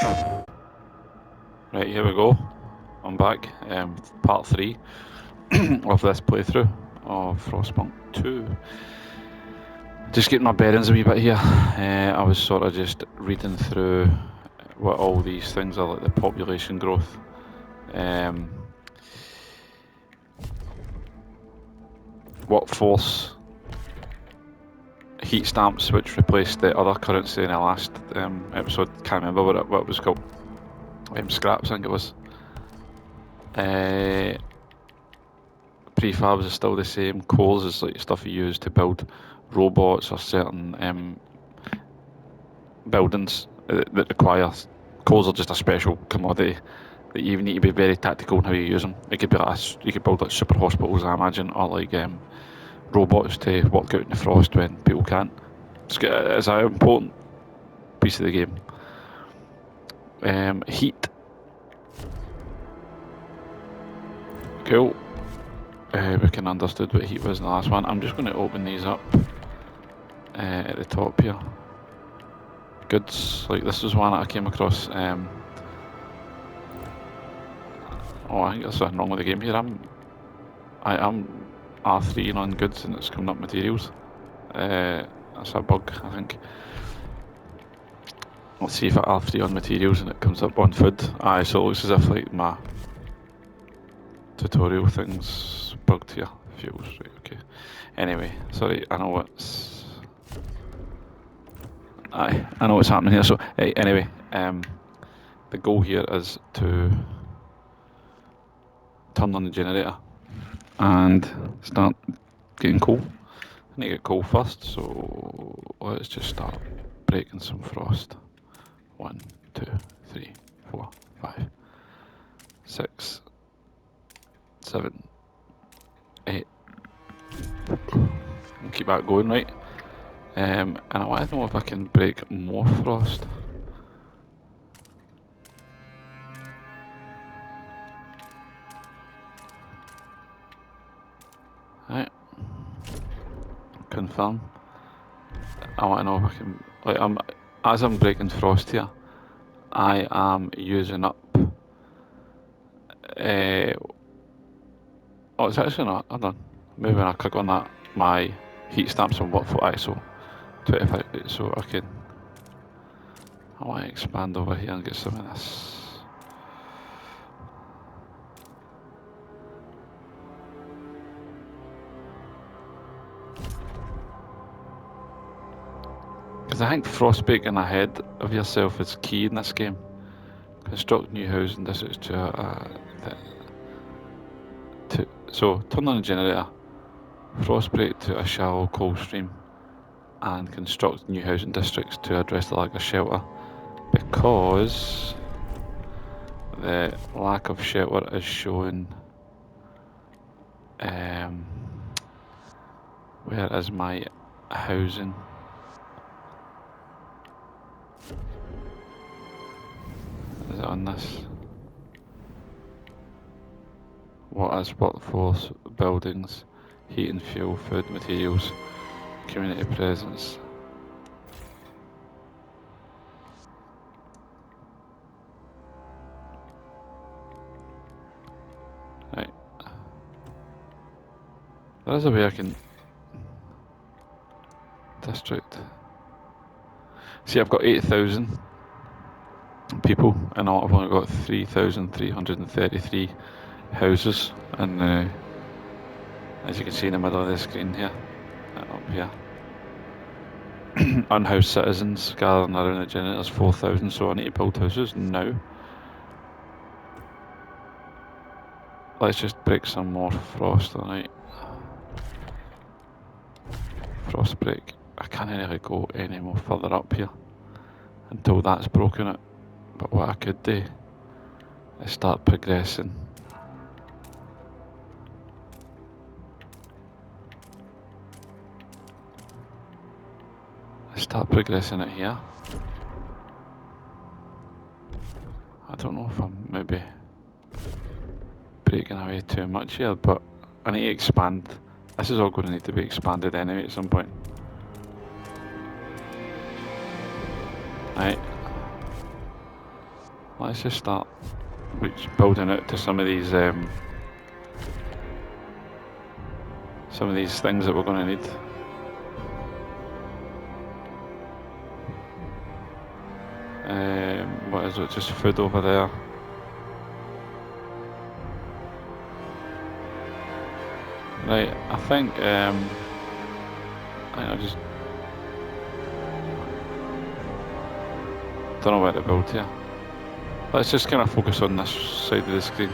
Right, here we go. I'm back. Part 3 of this playthrough of Frostpunk 2. Just getting my bearings a wee bit here. I was sort of just reading through what all these things are, like the population growth. Workforce heat stamps, which replaced the other currency in the last episode. Can't remember what it was called. Scraps, I think it was. Prefabs is still the same. Coals is like stuff you use to build robots or certain buildings that require coals. Are just a special commodity that you need to be very tactical in how you use them. It could be like you could build like super hospitals, I imagine, or like robots to work out in the frost when people can't. It's an important piece of the game. Heat. Cool. We can understood what heat was in the last one. I'm just going to open these up at the top here. Goods, like this was one that I came across. Oh, I think there's something wrong with the game here. I am R3 on goods and it's coming up materials. That's a bug, I think. Let's see if I R3 on materials and it comes up on food. Aye, so it looks as if like my tutorial thing's bugged here. Fuels, right, okay. Anyway, sorry, I know what's... Aye, I know what's happening here. So, anyway, the goal here is to turn on the generator and start getting coal. I need to get coal first, so let's just start breaking some frost. 1, 2, 3, 4, 5, 6, 7, 8. We'll keep that going, right? And I want to know if I can break more frost. Right. Confirm. I want to know if I can, like, as I'm breaking frost here, I am using up, oh, it's actually not, hold on, maybe when I click on that, my heat stamps on what for ISO 25, so I want to expand over here and get some of this. Because I think frost breaking ahead of yourself is key in this game. Construct new housing districts so turn on the generator, frost break to a shallow coal stream, and construct new housing districts to address the lack of shelter. Because the lack of shelter is shown. Where is my housing? Is it on this? What is workforce, buildings, heat and fuel, food, materials, community presence? Right. There is a way I can... District. See, I've got 8,000 people and I've only got 3,333 houses, and as you can see in the middle of the screen here, up here, unhoused citizens gathering around the generators, 4,000, so I need to build houses now. Let's just break some more frost, alright. Frost break. I can't really go any more further up here until that's broken it, but what I could do is start progressing. Start progressing it here. I don't know if I'm maybe breaking away too much here, but I need to expand. This is all going to need to be expanded anyway at some point. Right. let's just start building out to some of these things that we're going to need. What is it? Just food over there. Right, I think I just don't know where to build here. Let's just kind of focus on this side of the screen.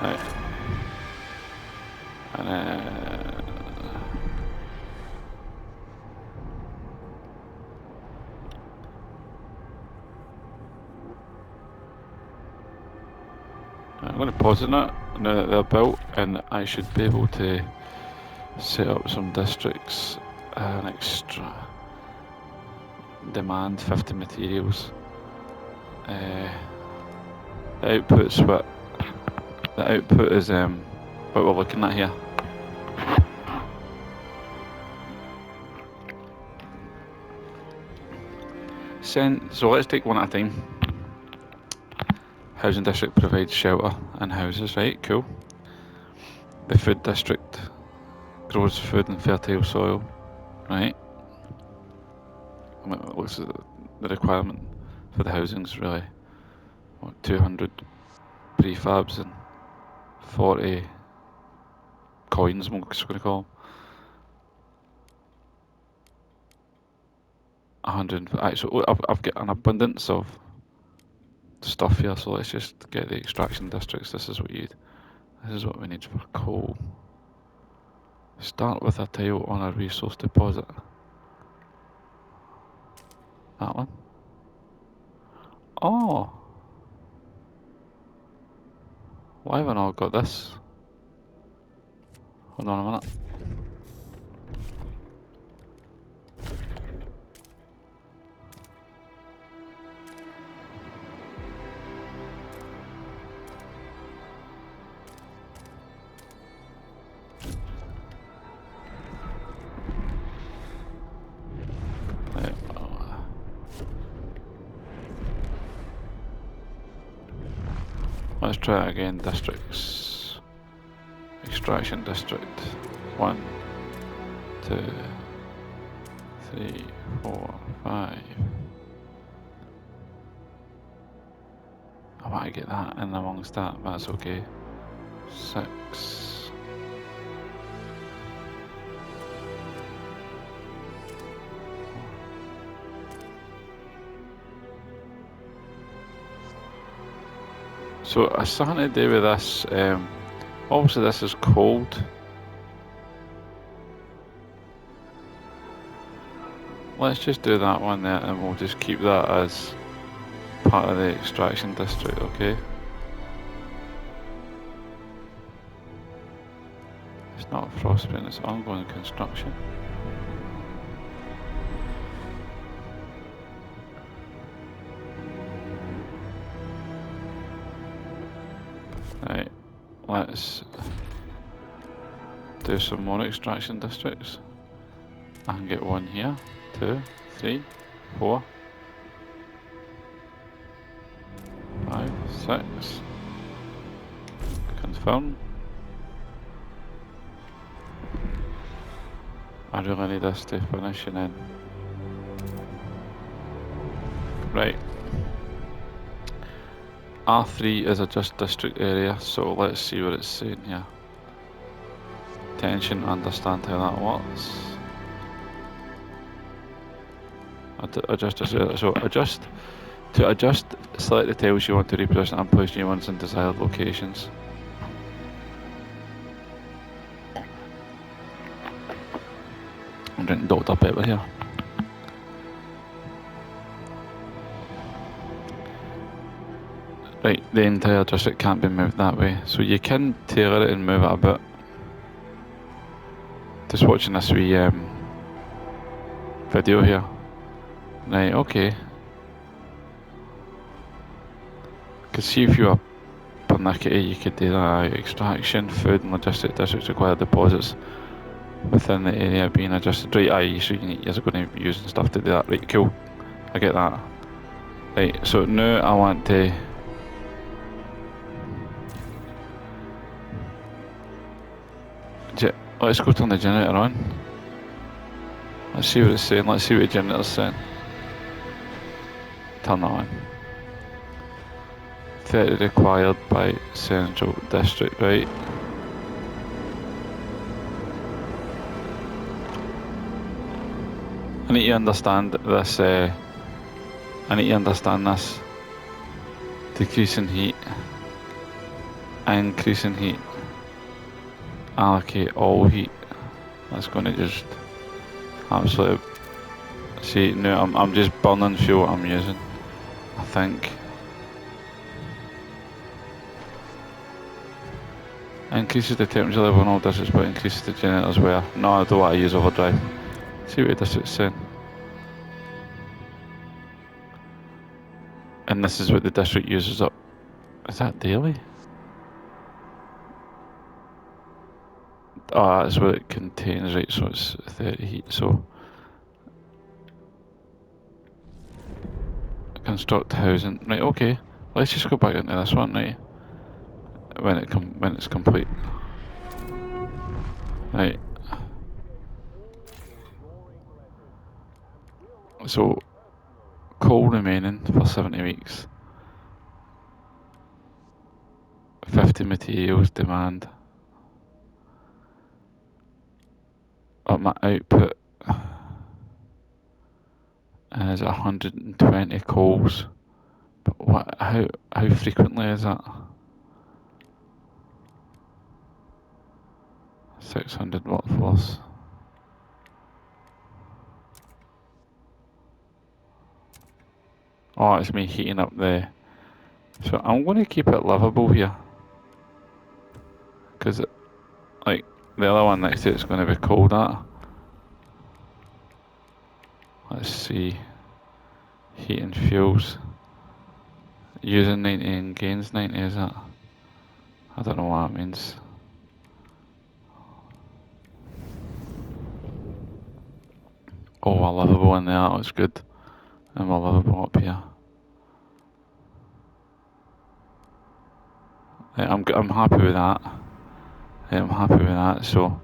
Right. And I'm going to pause it now that they're built, and I should be able to set up some districts. An extra demand 50 materials. The output is what we're looking at here. So let's take one at a time. Housing district provides shelter and houses, right? Cool. The food district grows food and fertile soil, right? What's the requirement for the housing's really? What, 200 prefabs and 40 coins, I'm just going to call them. 100. Right, so I've got an abundance of stuff here, so let's just get the extraction districts. This is what we need for coal. Start with a tile on a resource deposit. That one. Oh! Why have I not got this? Hold on a minute. Let's try it again. Districts. Extraction district. 1, 2, 3, 4, 5. I want to get that in amongst that, but that's okay. 6. So something to do with this. Obviously, this is cold. Let's just do that one there, and we'll just keep that as part of the extraction district, okay? It's not frostpunk, it's ongoing construction. Right, let's do some more extraction districts. I can get one here, 2, 3, 4, 5, 6. Confirm. I really need this to finish and then. Right. R3 is a just district area, so let's see what it's saying here. Tension, understand how that works. To adjust, select the tiles you want to reposition and place new ones in desired locations. I'm drinking Dr. Pepper here. Right, the entire district can't be moved that way, so you can tailor it and move it a bit. Just watching this wee video here. Right, okay. Could see if you were nickety, you could do that. Extraction, food and logistic districts require deposits within the area being adjusted. Right, aye, so you're going to be using stuff to do that. Right, cool. I get that. Right, so now I want to... Let's go turn the generator on. Let's see what it's saying. Let's see what the generator's saying. Turn that on. 30 required by Central District, right? I need to understand this, I need to understand this. Decreasing heat. Increasing heat. Allocate all heat. That's going to just absolutely... See, no, I'm just burning fuel what I'm using, I think. Increases the temperature level in all districts, but increases the generators where? No, I don't want to use overdrive. See what the district's saying. And this is what the district uses up. Is that daily? Oh, that's what it contains, right, so it's 30 heat, so... Construct housing, right, okay. Let's just go back into this one, right? When it's complete. Right. So, coal remaining for 70 weeks. 50 materials demand. But my output is 120 coals. But what? How frequently is that? 600 workforce. Oh, it's me heating up the... So I'm going to keep it livable here. Because, like, the other one next to it's going to be cold at. Let's see. Heat and fuels. Using 90 and gains 90, is that? I don't know what that means. Oh, we're livable in there, that looks good. And we're livable up here. I'm happy with that. I'm happy with that, so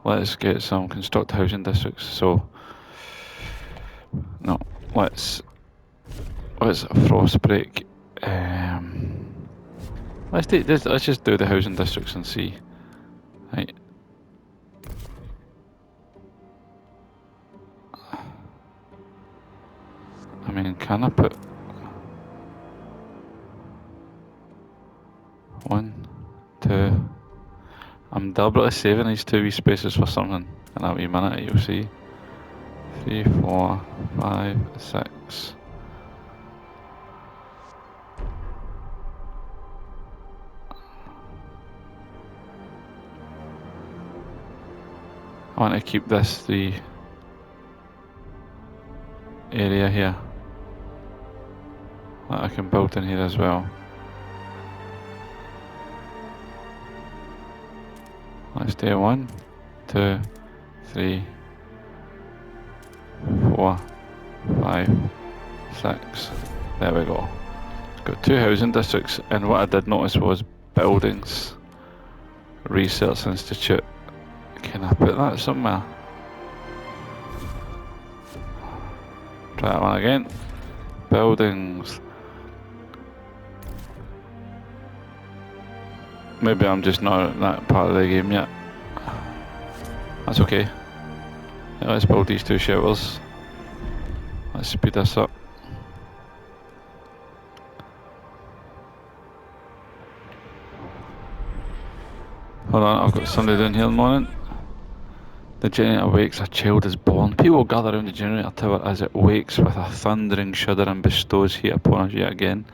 let's get some construct housing districts. So, no, let's frost break. Let's take this. Let's just do the housing districts and see. Right. I mean, can I put 1, 2? I'm deliberately saving these 2 wee spaces for something in a wee minute, you'll see. 3, 4, 5, 6. I want to keep this the area here that I can build in here as well. Let's do 1, 2, 3, 4, 5, 6. There we go. Got 2 housing districts, and what I did notice was buildings, research institute. Can I put that somewhere? Try that one again. Buildings. Maybe I'm just not at that part of the game yet. That's okay. Yeah, let's build these 2 shelters. Let's speed this up. Hold on, I've got somebody down here in the morning. The generator wakes, a child is born. People gather around the generator tower as it wakes with a thundering shudder and bestows heat upon us yet again.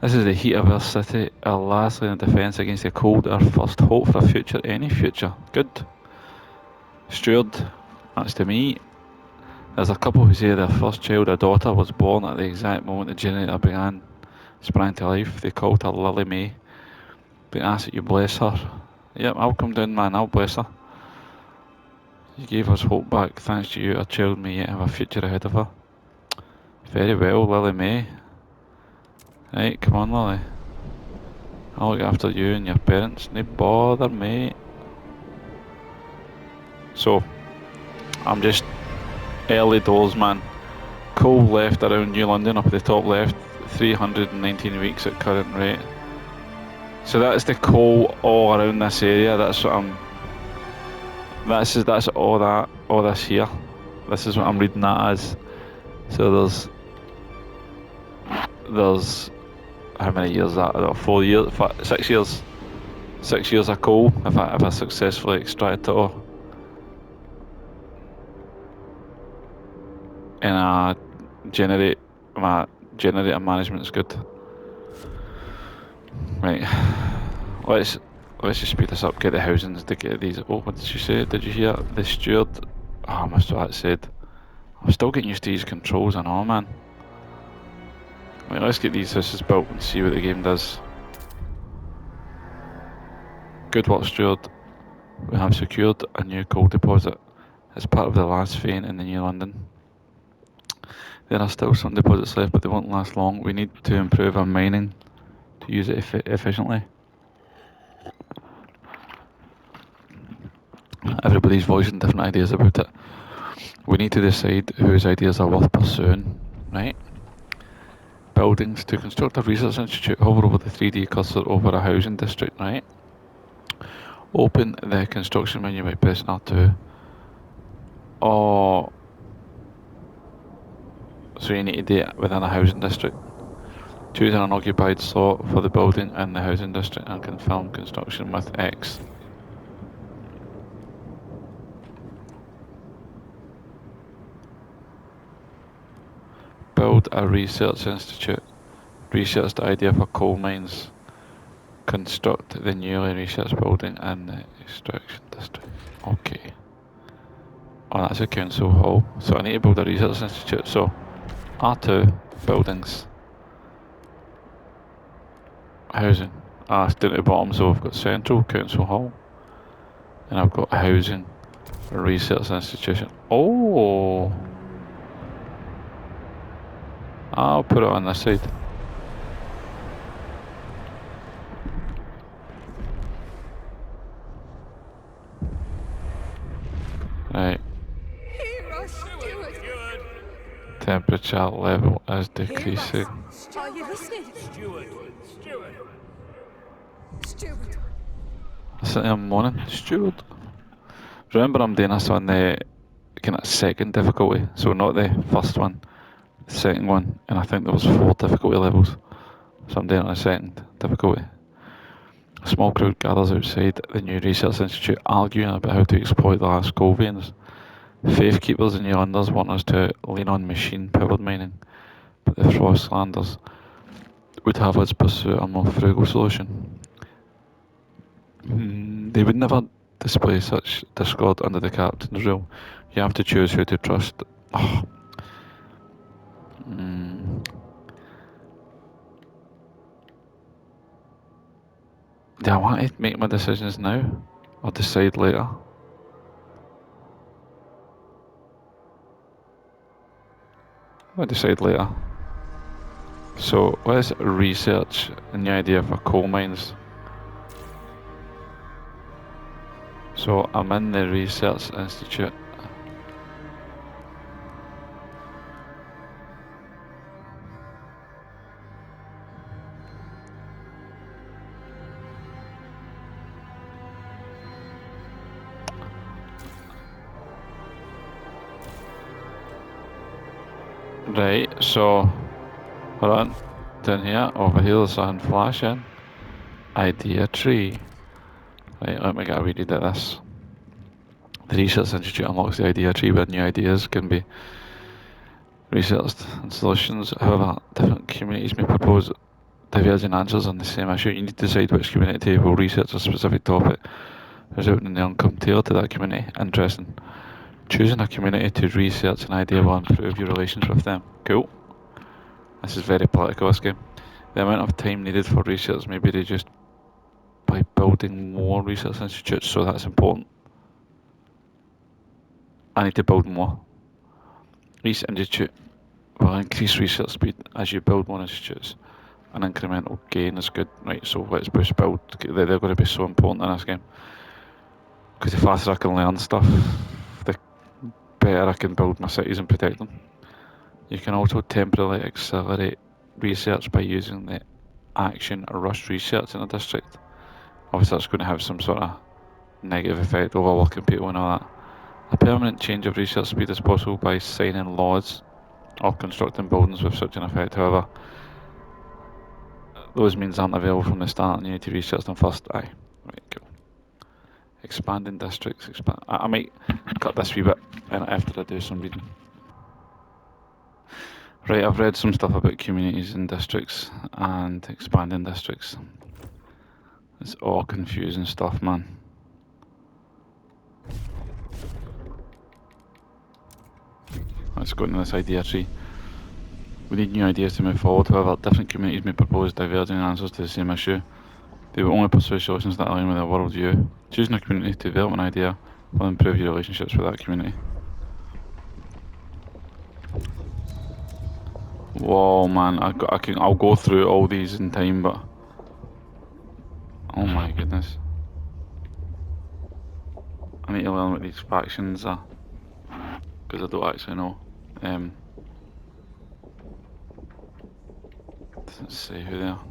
This is the heat of our city, our last line of defence against the cold, our first hope for a future, any future. Good. Steward, that's to me. There's a couple who say their first child, a daughter, was born at the exact moment the generator sprang to life. They called her Lily May. But ask that you bless her. Yep, I'll come down, man, I'll bless her. You gave us hope back. Thanks to you, our child may yet have a future ahead of her. Very well, Lily May. Right, come on, Lily. I'll look after you and your parents. No bother, mate. So, I'm just early doors, man. Coal left around New London up at the top left. 319 weeks at current rate. So that's the coal all around this area. That's what I'm. That's all this here. This is what I'm reading that as. So there's how many years that? 4 years, 6 years. 6 years of coal if I successfully extract it all. And generator management's good. Right. Let's just speed this up, get the housings to get these. Oh, what did you say? Did you hear the steward? Oh, I must have that said. I'm still getting used to these controls and all, man. Right, let's get these houses built and see what the game does. Good work, steward. We have secured a new coal deposit as part of the last vein in the New London. There are still some deposits left, but they won't last long. We need to improve our mining to use it efficiently. Everybody's voicing different ideas about it. We need to decide whose ideas are worth pursuing, right? Buildings. To construct a research institute, hover over the 3D cursor over a housing district, right? Open the construction menu by pressing R2. Oh, so you need to do it within a housing district. Choose an unoccupied slot for the building in the housing district and confirm construction with X. Build a research institute. Research the idea for coal mines. Construct the newly researched building in the extraction district. Okay. Oh, that's a council hall. So I need to build a research institute. So R2, buildings. Housing. Down at the bottom, so I've got Central, Council Hall. And I've got Housing, Research Institution. Oh! I'll put it on this side. Right. Temperature level is decreasing. Are you listening? Steward. I'm moaning. Steward. Remember, I'm doing this on the kind of second difficulty, so not the first one, the second one, and I think there was 4 difficulty levels, so I'm doing it on the second difficulty. A small crowd gathers outside the new research institute, arguing about how to exploit the last coal veins. Faith keepers and Yonders want us to lean on machine-powered mining, but the Frostlanders would have us pursue a more frugal solution. They would never display such discord under the captain's rule. You have to choose who to trust. Oh. Do I want to make my decisions now or decide later? I'll decide later. So let's research a new idea for coal mines. So I'm in the research institute. Right, so hold on. Down here, over here there's something flashing. Idea tree. Right, let me get a read at this. The Research Institute unlocks the idea tree where new ideas can be researched and solutions. However, different communities may propose diverging answers on the same issue. You need to decide which community will research a specific topic, resulting in the outcome tailored to that community. Interesting. Choosing a community to research an idea will improve your relations with them. Cool. This is very political, this game. The amount of time needed for research may be reduced building more research institutes, so that's important. I need to build more. Each institute will increase research speed as you build more institutes. An incremental gain is good. Right, so let's push build. They're going to be so important in this game. Because the faster I can learn stuff, the better I can build my cities and protect them. You can also temporarily accelerate research by using the action rush research in a district. Obviously that's going to have some sort of negative effect over working people and all that. A permanent change of research speed is possible by signing laws or constructing buildings with such an effect. However, those means aren't available from the start and you need to research them first. Aye, right, cool. Expanding districts. I might cut this wee bit after I do some reading. Right, I've read some stuff about communities and districts and expanding districts. It's all confusing stuff, man. Let's go into this idea tree. We need new ideas to move forward. However, different communities may propose diverging answers to the same issue. They will only pursue solutions that align with their worldview. Choosing a community to develop an idea will improve your relationships with that community. Whoa, man! I'll go through all these in time, but oh my goodness, I need to learn what these factions are because I don't actually know. Doesn't say who they are.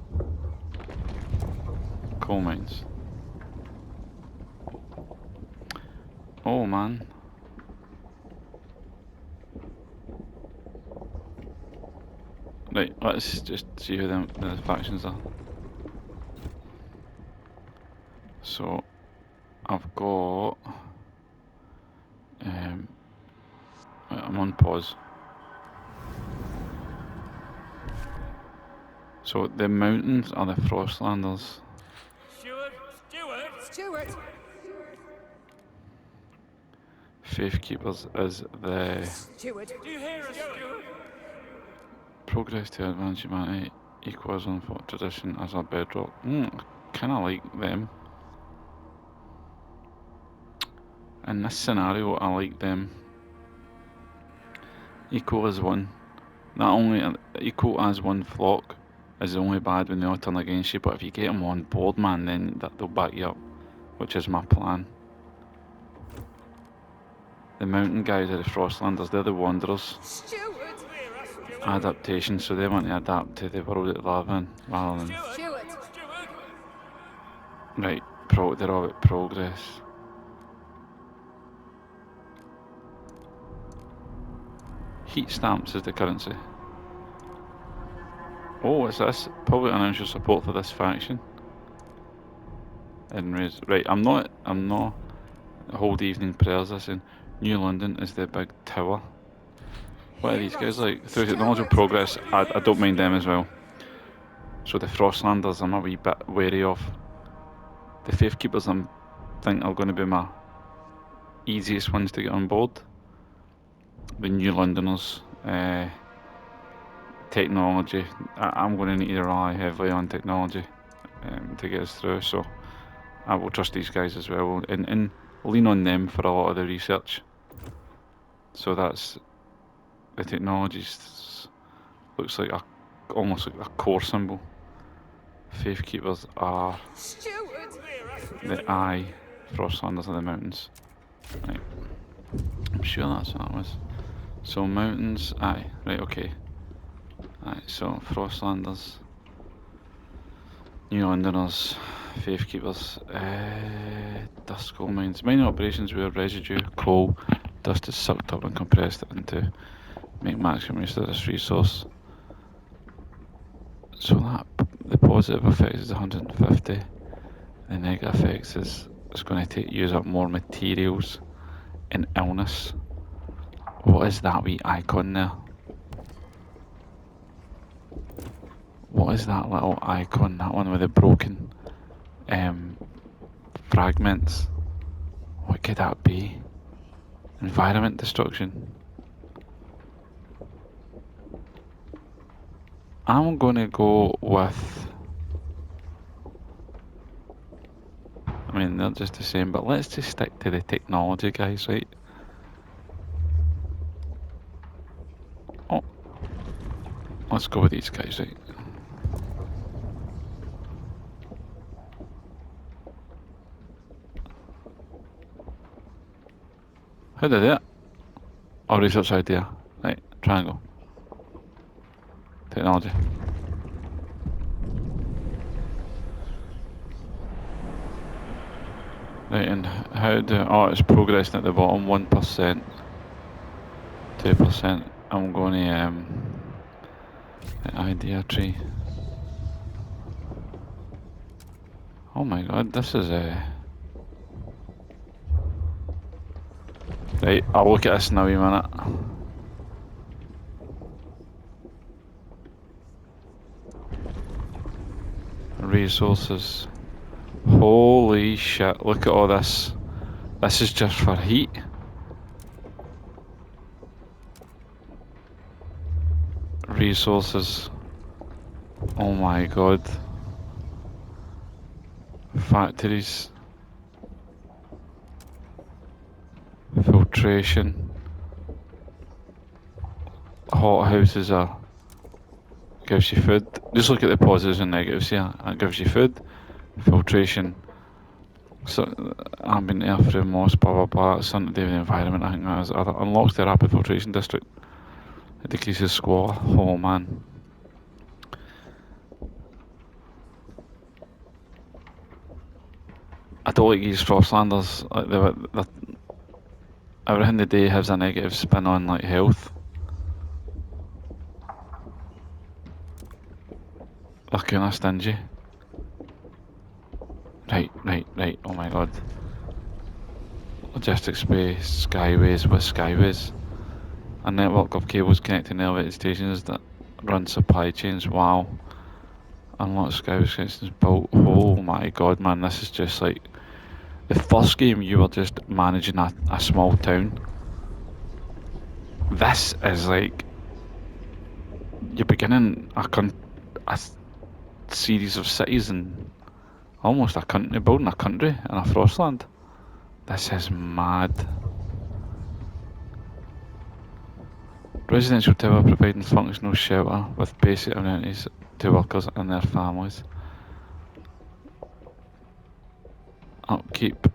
Coal mines. Oh man. Right, let's just see who the factions are. So, I've got... I'm on pause. So, the mountains are the Frostlanders. Stewart! Faithkeepers is the... Stewart! Do you hear us, Stewart? Progress to advance humanity equals on for tradition as a bedrock. Kinda like them. In this scenario, I like them. Equal as one. Not only equal as one flock is only bad when they all turn against you, but if you get them on board, man, then they'll back you up, which is my plan. The mountain guys are the Frostlanders, they're the Wanderers. Stewart! Adaptation, so they want to adapt to the world that they live in, rather than... Stewart! Right, they're all about progress. Heat stamps is the currency. Oh, what's this? Public announce your support for this faction. Right, I'm not hold evening prayers. Listen, New London is the big tower. What are these guys like? Through technological progress, I don't mind them as well. So the Frostlanders I'm a wee bit wary of. The Faithkeepers I think are going to be my easiest ones to get on board. The New Londoners, technology. I'm going to need to rely heavily on technology to get us through. So I will trust these guys as well and lean on them for a lot of the research. So that's the technology looks like almost like a core symbol. Faithkeepers are the eye, Frostlanders are the mountains. Right. I'm sure that's what it was. So mountains, aye, right, okay. Aye, so Frostlanders, New Londoners, Faithkeepers, dust coal mines. Mining operations where residue, coal, dust is sucked up and compressed into make maximum use of this resource. So that the positive effect is 150. The negative effects is it's going to use up more materials and illness. What is that wee icon there? What is that little icon? That one with the broken fragments. What could that be? Environment destruction. I'm going to go with I mean, they're just the same, but let's just stick to the technology, guys, right? Oh, let's go with these guys, right? How did it? Oh, research idea. Right, triangle. Technology. Right, and how do... Oh, it's progressing at the bottom, 1%, 2%. I'm going to, idea tree. Oh my god, this is Right, I'll look at this in a wee minute. Resources. Holy shit, look at all this. This is just for heat. Resources. Oh my god. Factories. Filtration. Hot houses are... gives you food. Just look at the positives and negatives here. It gives you food. Filtration. So, ambient air through moss, blah blah blah. It's something to do with the environment. I think that is. It unlocks the rapid filtration district. It decreases squalor. Oh man. I don't like these Frostlanders. Like they're everything they do has a negative spin on like health. They're kinda stingy. Right. Oh my god. Logistics space, skyways with skyways. A network of cables connecting elevated stations that run supply chains. Wow. Unlock skyways connections built. Oh my god, man, this is just like the first game you were just managing a small town. This is like you're beginning a series of cities and almost a country, building a country in a Frostland. This is mad. Residential tower providing functional shelter with basic amenities to workers and their families. Upkeep.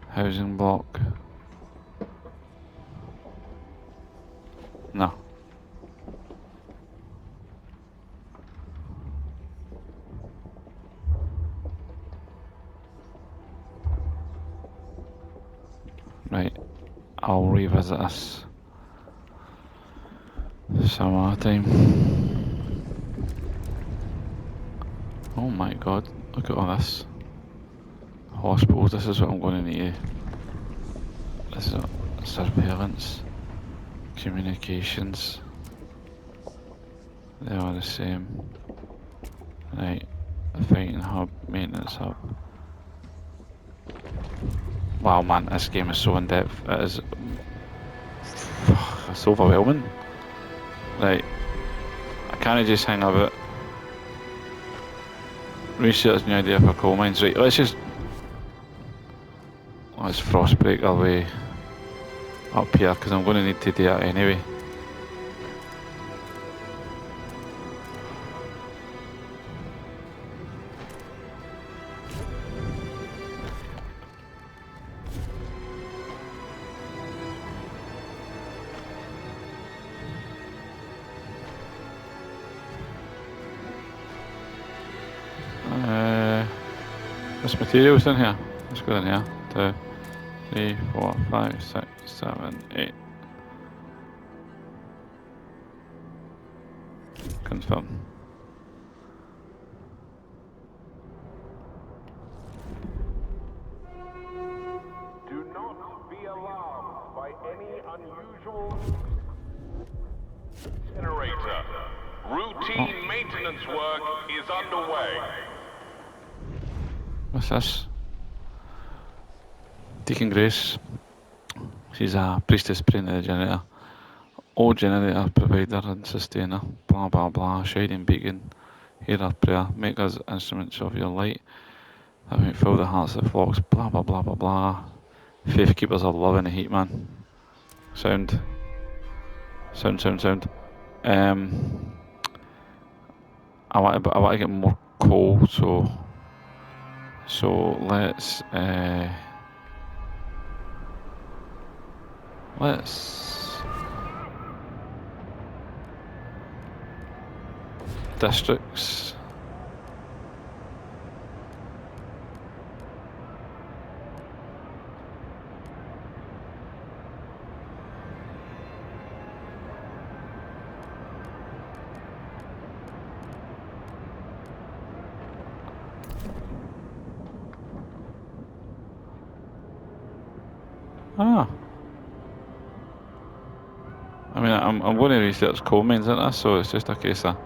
Housing block. No. Right. I'll revisit this some other time. Oh my god, look at all this. Hospitals, this is what I'm going to need. This is surveillance. Communications. They are the same. Right. Fighting hub, maintenance hub. Wow man, this game is so in depth. It is... it's overwhelming. Right. I can't just hang about. Research new idea for coal mines. Right, let's frost break our way up here because I'm going to need to do that anyway. There's materials in here. Let's go in here. 2, 3, 4, 5, 6, 7, 8. Confirm. Do not be alarmed by any unusual generator. Routine maintenance work is underway. What's this? Deacon Grace. She's a priestess praying to the generator. All generator, provider and sustainer, blah blah blah, shining beacon, hear our prayer, make us instruments of your light, that might fill the hearts of the flocks, blah blah blah blah blah. Faith keepers are loving the heat, man. Sound. I want to get more coal, so let's districts. Ah. I mean, I'm going to research coal mines, isn't I? So it's just a case of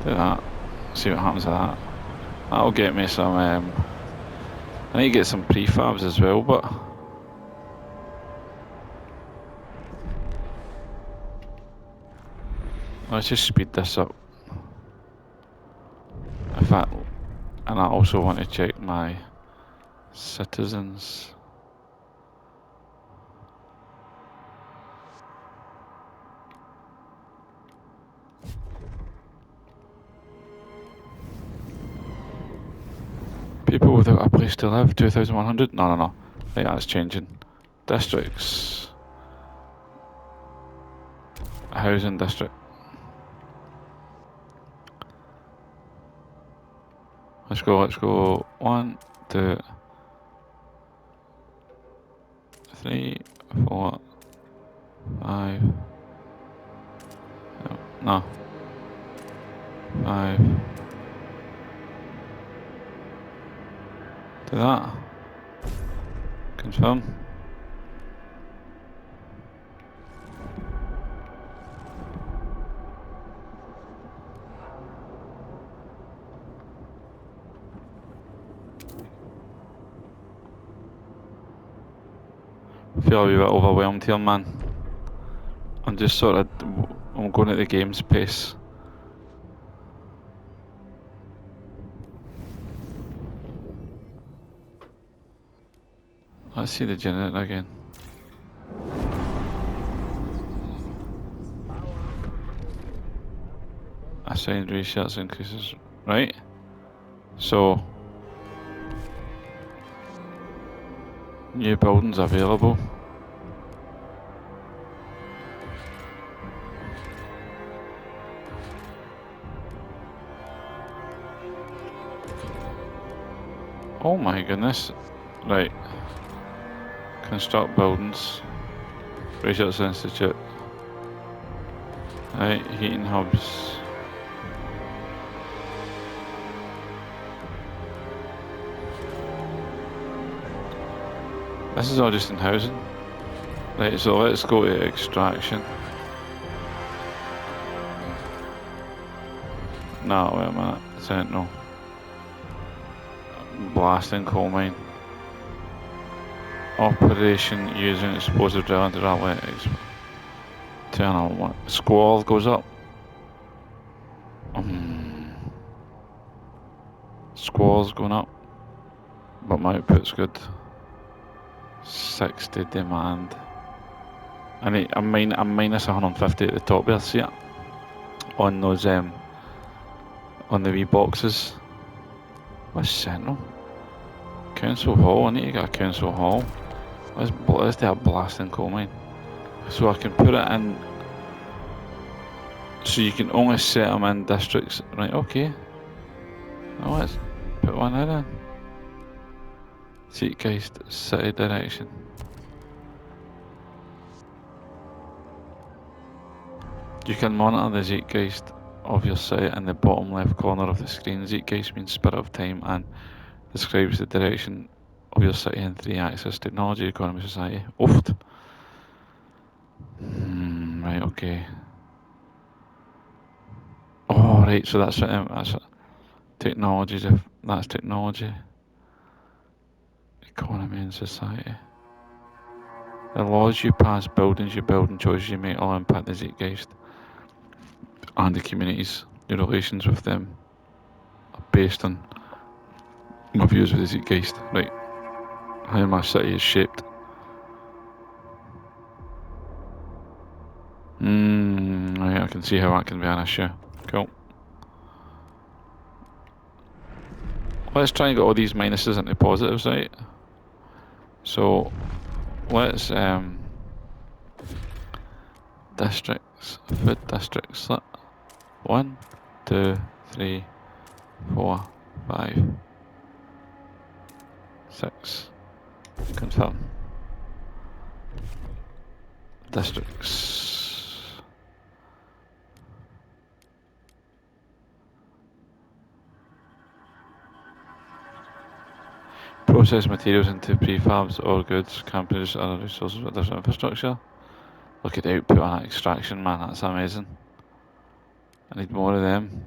do that. See what happens to that. That'll get me some. I need to get some prefabs as well, but let's just speed this up. In fact, and I also want to check my citizens. People without a place to live, 2,100? No. Right, that's changing. Districts. Housing district. Let's go. 1, 2, 3, 4, 5. No. 5. Do that. Confirm. I feel a wee bit overwhelmed here, man. I'm just I'm going at the game's pace. Let's see the generator again. Assigned research increases, right? So, new buildings available. Oh my goodness. Right. Construct buildings. Research Institute. Right, heating hubs. This is all just in housing. Right, so let's go to extraction. No, wait a minute. Sentinel. Blasting coal mine. Operation using explosive drilling to analytics. Turn on one. Squall goes up. Squall's going up. But my output's good. 60 demand. I'm minus 150 at the top there, see it? On those on the wee boxes. What's Central? Council Hall, I need to get a Council Hall. Let's do a blasting coal mine. So I can put it in, so you can only set them in districts. Right, okay. Now let's put one in. Zeitgeist city direction. You can monitor the zeitgeist of your site in the bottom left corner of the screen. Zeitgeist means spirit of time and describes the direction of your city in 3 axes: technology, economy, society. Ooft. Right, okay. Oh, right, so that's Technologies, if that's technology. Economy and society. The laws you pass, buildings you build, and choices you make all impact the zeitgeist and the communities. Your relations with them are based on my views of the zeitgeist. Right. How my city is shaped. Right, I can see how that can be an issue. Cool. Let's try and get all these minuses into positives, right? So let's districts, food districts. 1, 2, 3, 4, 5, 6. Confirm. Districts. Process materials into prefabs or goods can produce other resources with different infrastructure. Look at the output on that extraction, man, that's amazing. I need more of them.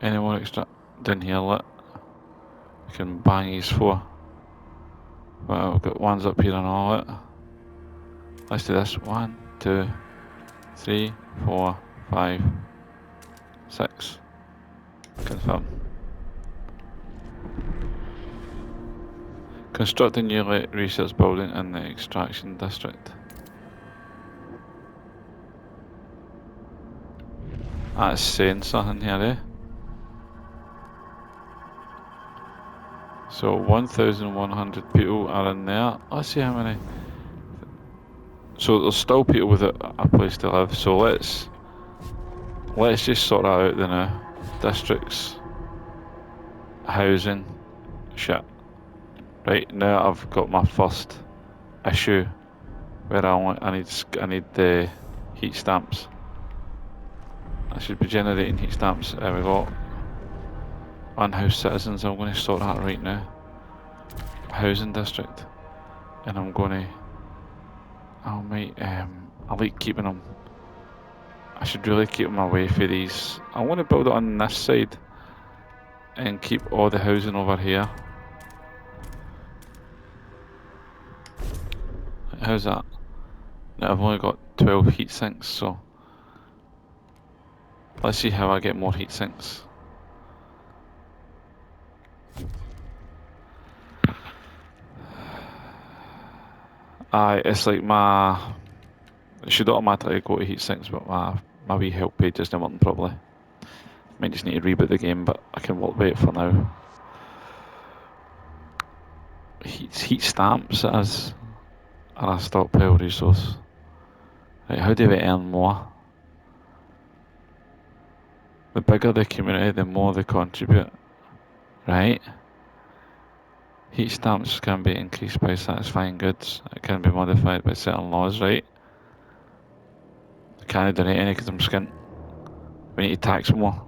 Any more extract down here, look. We can bang these 4. Well, we've got ones up here and all it. Let's do this. 1, 2, 3, 4, 5, 6. Confirm. Construct a new research building in the extraction district. That's saying something here, eh? So 1,100 people are in there. Let's see how many. So there's still people with a place to live. So let's just sort that out then now. Districts, housing, shit. Right now I've got my first issue where I need the heat stamps. I should be generating heat stamps. There we go. Unhoused citizens. I'm going to sort that right now. Housing district, and I'm going to. I like keeping them. I should really keep them away from these. I want to build it on this side and keep all the housing over here. How's that? Now I've only got 12 heat sinks, so let's see how I get more heat sinks. It's like it should automatically go to heat sinks, but my wee help page isn't working properly. Might just need to reboot the game, but I can work with it for now. Heat stamps are a stockpile resource. Right, how do we earn more? The bigger the community, the more they contribute. Right? Heat stamps can be increased by satisfying goods. It can be modified by certain laws, right? I can't donate any because I'm skint. We need to tax more.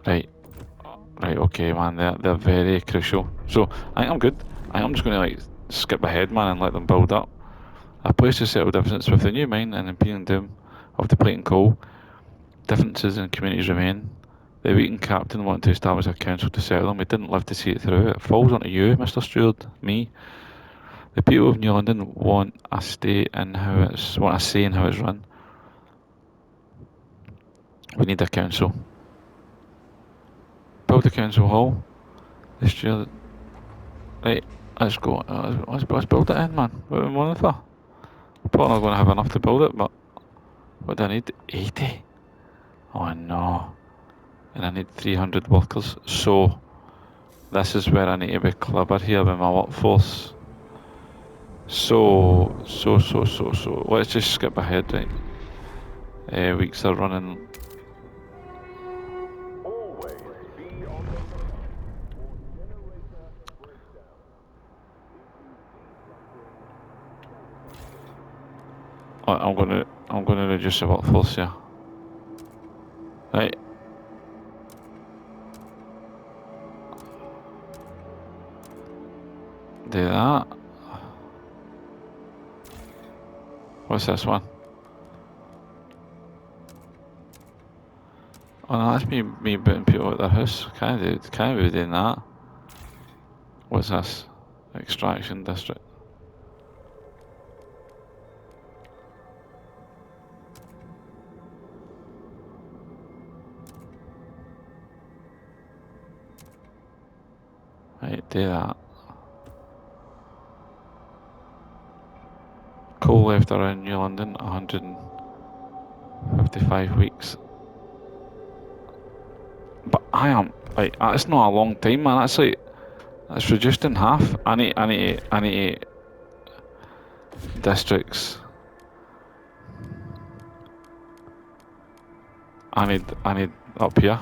Right. Right, okay, man, they're very crucial. So, I think I'm good. I think I'm just going to, skip ahead, man, and let them build up. A place to settle differences with the new mine and impending doom of depleting coal. Differences in communities remain. The Wheaton captain wanted to establish a council to settle them. We didn't live to see it through. It falls onto you, Mr. Steward, me. The people of New London want a say in how it's run. We need a council. Build a council hall. The steward. Right, let's go. Let's build it in, man. What are we wanting for? Probably not going to have enough to build it, but what do I need? 80? Oh no. And I need 300 workers. So, this is where I need to be clever here with my workforce. So. Let's just skip ahead, right? Weeks are running. Always be on the lookout for generator breakdown. I'm gonna reduce the workforce here. Right. Do that. What's this one? Oh no, that's me booting people out their house. Can't be doing that. What's this? Extraction district. Right, do that. Coal left around New London, 155 weeks. But I am like that's not a long time, man. That's reduced in half. I need districts. I need up here.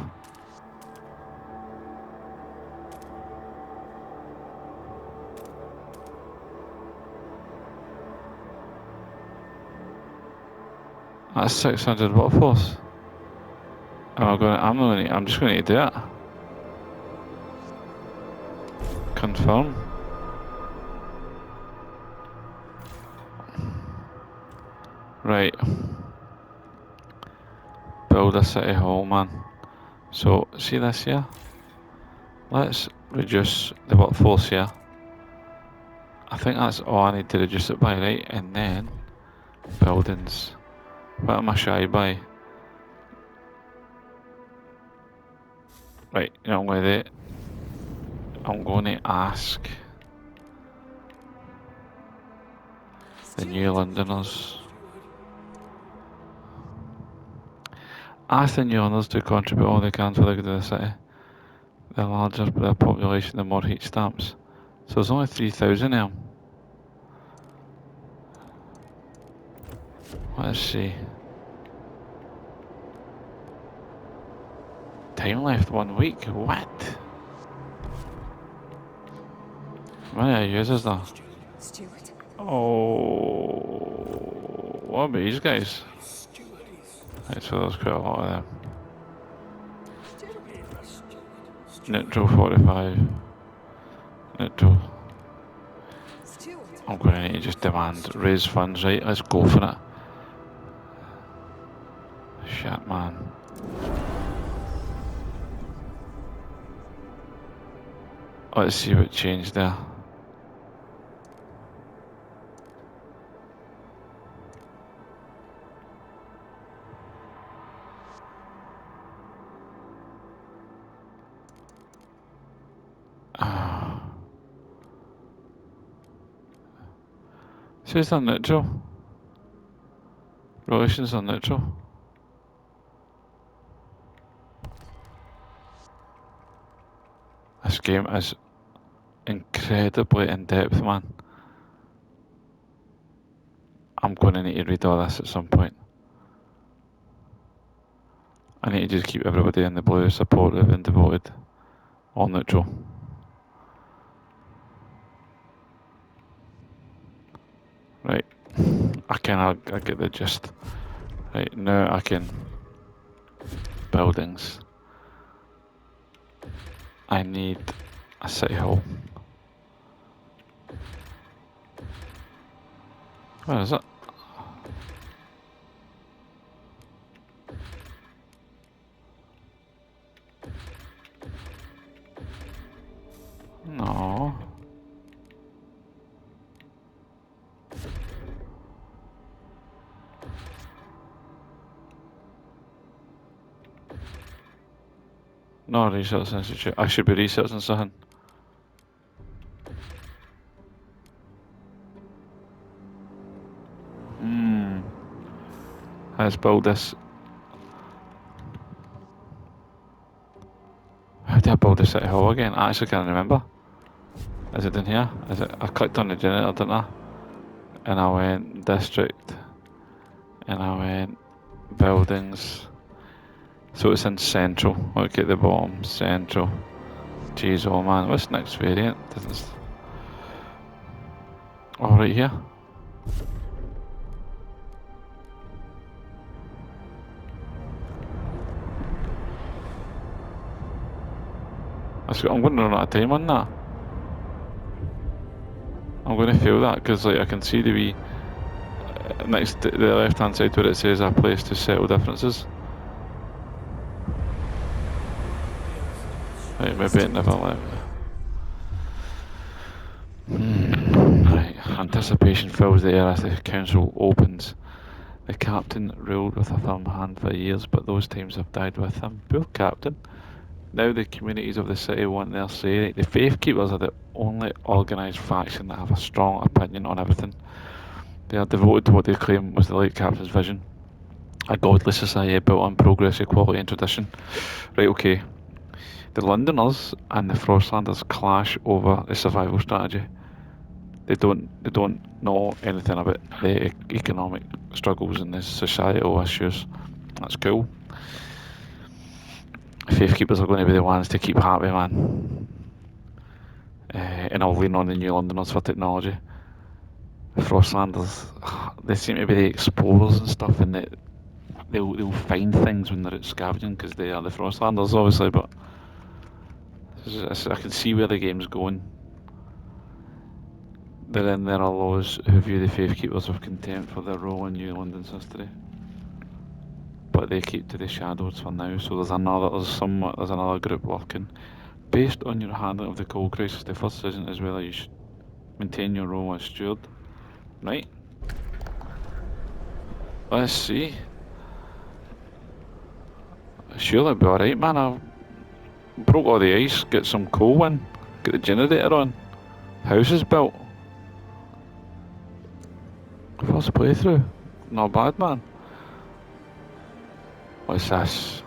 That's 600 workforce. I'm just going to do it. Confirm. Right. Build a city hall, man. So, see this here? Let's reduce the workforce here. I think that's all I need to reduce it by, right? And then, buildings. What am I shy by? Right, you know what I'm going to do? I'm going to ask the New Londoners. Ask the New Londoners to contribute all they can for the good of the city. The larger the population, the more heat stamps. So there's only 3,000 of them. Let's see. Time left 1 week. What? How many users there? Stuart. Oh, what about these guys? Right, so there's quite a lot of them. Neutral 45. Neutral. Stuart. I'm going to need to just demand raise funds, right? Let's go for it. Shit, man. Let's see what changed there. So it's on neutral. Relations on neutral. This game is incredibly in depth, man. I'm going to need to read all this at some point. I need to just keep everybody in the blue, supportive and devoted. All neutral. Right. I get the gist. Right, now I can... Buildings. I need a city hall. Where is it? No. No research institute. I should be researching something. Let's build this. How do I build the city hall again? I actually can't remember. Is it in here? Is it? I clicked on the generator, didn't I? And I went district. And I went buildings. So it's in central. Look at the bottom. Central. Jeez, oh man. What's the next variant? Oh, right here. I'm going to run out of time on that. I'm going to fail that because like I can see the wee next to the left-hand side where it says a place to settle differences. Right, maybe it never left. Right, anticipation fills the air as the council opens. The captain ruled with a firm hand for years, but those times have died with him. Poor captain. Now the communities of the city want their say. The Faith Keepers are the only organised faction that have a strong opinion on everything. They are devoted to what they claim was the late captain's vision. A godly society built on progress, equality and tradition. Right, okay. The Londoners and the Frostlanders clash over the survival strategy. They don't know anything about the economic struggles and the societal issues. That's cool. Faith Keepers are going to be the ones to keep happy, man. And I'll lean on the New Londoners for technology. The Frostlanders, they seem to be the explorers and stuff, and they'll find things when they're out scavenging because they are the Frostlanders, obviously. But I can see where the game's going. Then there are those who view the Faith Keepers with contempt for their role in New London's history, but they keep to the shadows for now. So there's another group working. Based on your handling of the coal crisis, the first decision is whether you should maintain your role as steward. Right. Let's see. Surely it'll be alright, man. I broke all the ice, get some coal in, get the generator on. House is built. First playthrough. Not bad, man. What's this?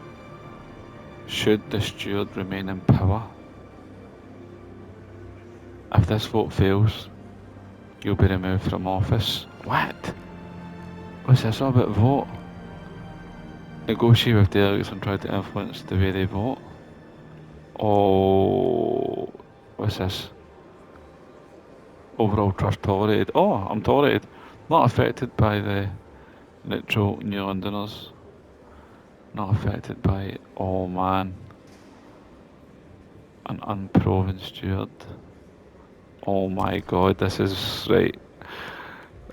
Should the steward remain in power? If this vote fails, you'll be removed from office. What? What's this all about vote? Negotiate with delegates and try to influence the way they vote. Oh, what's this? Overall trust tolerated. Oh, I'm tolerated. Not affected by the neutral New Londoners. Not affected by, oh man, an unproven steward. Oh my god, this is right.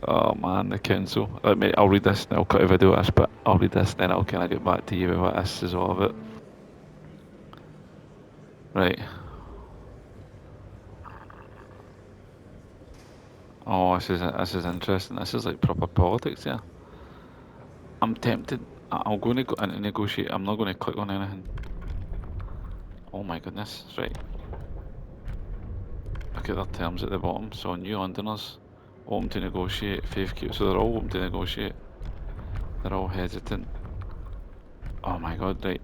Oh man, the council. I'll read this and I'll cut a video of this, but I'll read this and then I'll kind of get back to you with what this is all about. Right. Oh, this is interesting. This is like proper politics, yeah. I'm tempted. I'm going to go and negotiate. I'm not going to click on anything. Oh my goodness, right. Look at their terms at the bottom. So New Londoners, open to negotiate, Faith Keepers. So they're all open to negotiate. They're all hesitant. Oh my god, right.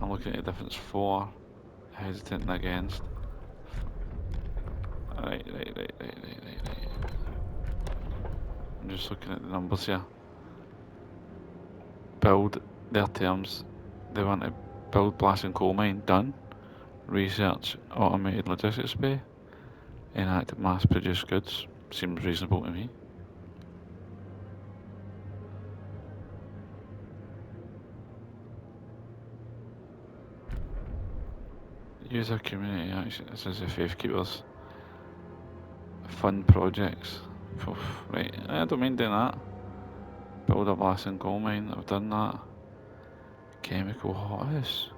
I'm looking at the difference. 4, hesitant and against. Right. I'm just looking at the numbers here. Build their terms. They want to build blasting coal mine. Done. Research automated logistics bay. Enact mass produced goods. Seems reasonable to me. User community action. This is the Faith Keepers. Fund projects. Oof, right, I don't mind doing that. Build a blasting coal mine. I've done that. Chemical hothouse.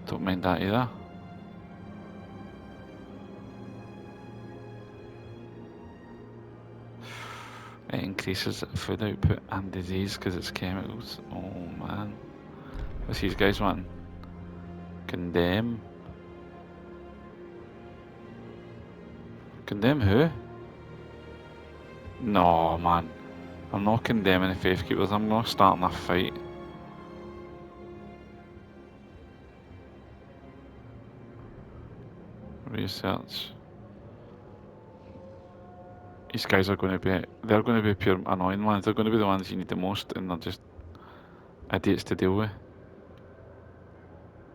Don't mind that either. It increases food output and disease because it's chemicals. Oh man. What's these guys wanting? Condemn. Condemn who? No man. I'm not condemning the Faith Keepers, I'm not starting a fight. Research. These guys are going to be, they're going to be pure annoying ones. They're going to be the ones you need the most, and they're just idiots to deal with.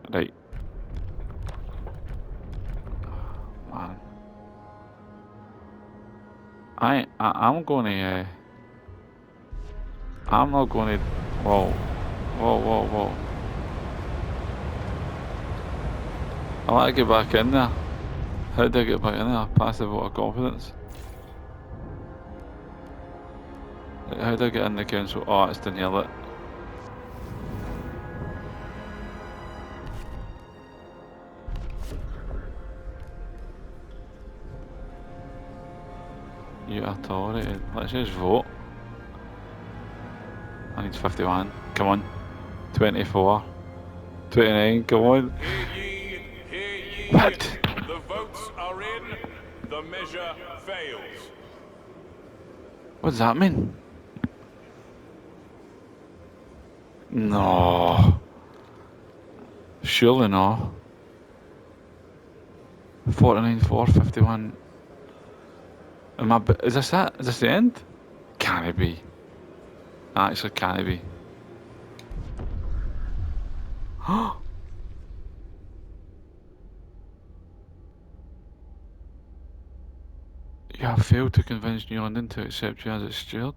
Right. Man. I'm going to, I'm not going to, whoa. I want to get back in there. How did I get back in there? Pass the vote of confidence. How do I get in the council? Oh, it's down here, look. You are tolerated. Let's just vote. I need 51. Come on. 24. 29. Come on. Hear ye, hear ye. What? The votes are in. The measure fails. What does that mean? No. Surely no. 49, 4, 51. Is this it? Is this the end? Can it be? Actually, can it be? You have failed to convince New London to accept you as its steward.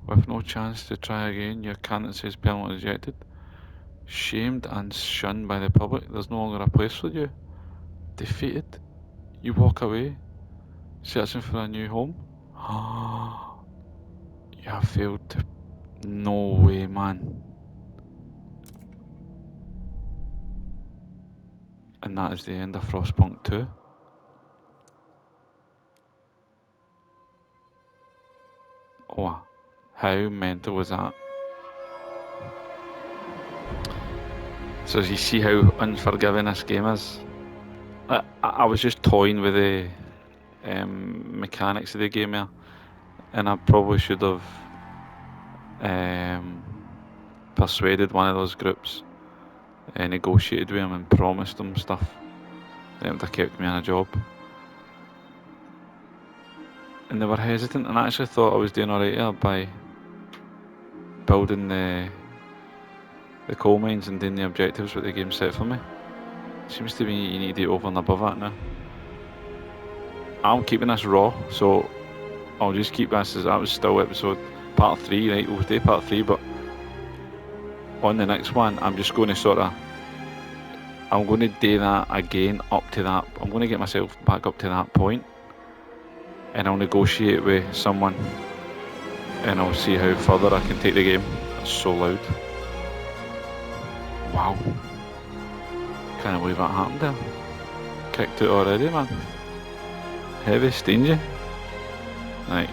With no chance to try again, your candidacy is permanently rejected. Shamed and shunned by the public, there's no longer a place for you. Defeated, you walk away, searching for a new home. You have failed to... No way, man. And that is the end of Frostpunk 2. Oh, how mental was that? So as you see how unforgiving this game is. I was just toying with the mechanics of the game here, and I probably should have persuaded one of those groups and negotiated with them and promised them stuff. They would have kept me in a job. And they were hesitant, and I actually thought I was doing alright here by building the coal mines and doing the objectives what the game set for me. Seems to be you need to do over and above that now. I'm keeping this raw, so I'll just keep this as that was still episode part 3, right? We'll do part 3, but on the next one, I'm just going to I'm going to do that again up to that. I'm going to get myself back up to that point, and I'll negotiate with someone, and I'll see how further I can take the game. That's so loud. Wow. Can't believe that happened there. Kicked out already, man. Heavy, stingy. Right.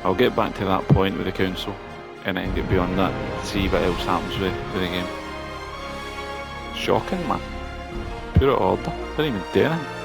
I'll get back to that point with the council, and then get beyond that, see what else happens with the game. Shocking, man. Pure order. Didn't even do anything.